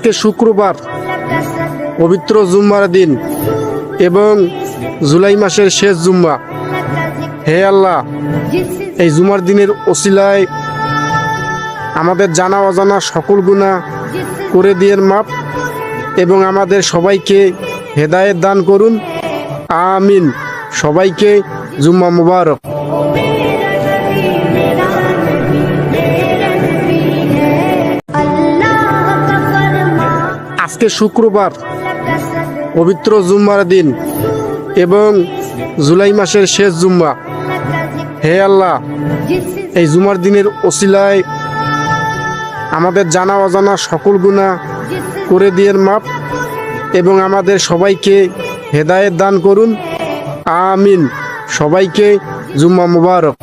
আজকে শুক্রবার পবিত্র জুম্মার দিন এবং জুলাই মাসের শেষ জুম্মা। হে আল্লাহ, এই জুমার দিনের ওসিলায় আমাদের জানা অজানা সকল গুনাহ করে দিয়েন মাপ এবং আমাদের সবাইকে হেদায়েত দান করুন। আমিন। সবাইকে জুম্মা মুবারক। আজকে শুক্রবার পবিত্র জুম্মার দিন এবং জুলাই মাসের শেষ জুম্মা। হে আল্লাহ, এই জুমার দিনের ওসিলায় আমাদের জানা অজানা সকল গুনাহ করে দিয়েন মাপ এবং আমাদের সবাইকে হেদায়েত দান করুন। আমিন। সবাইকে জুম্মা মুবারক।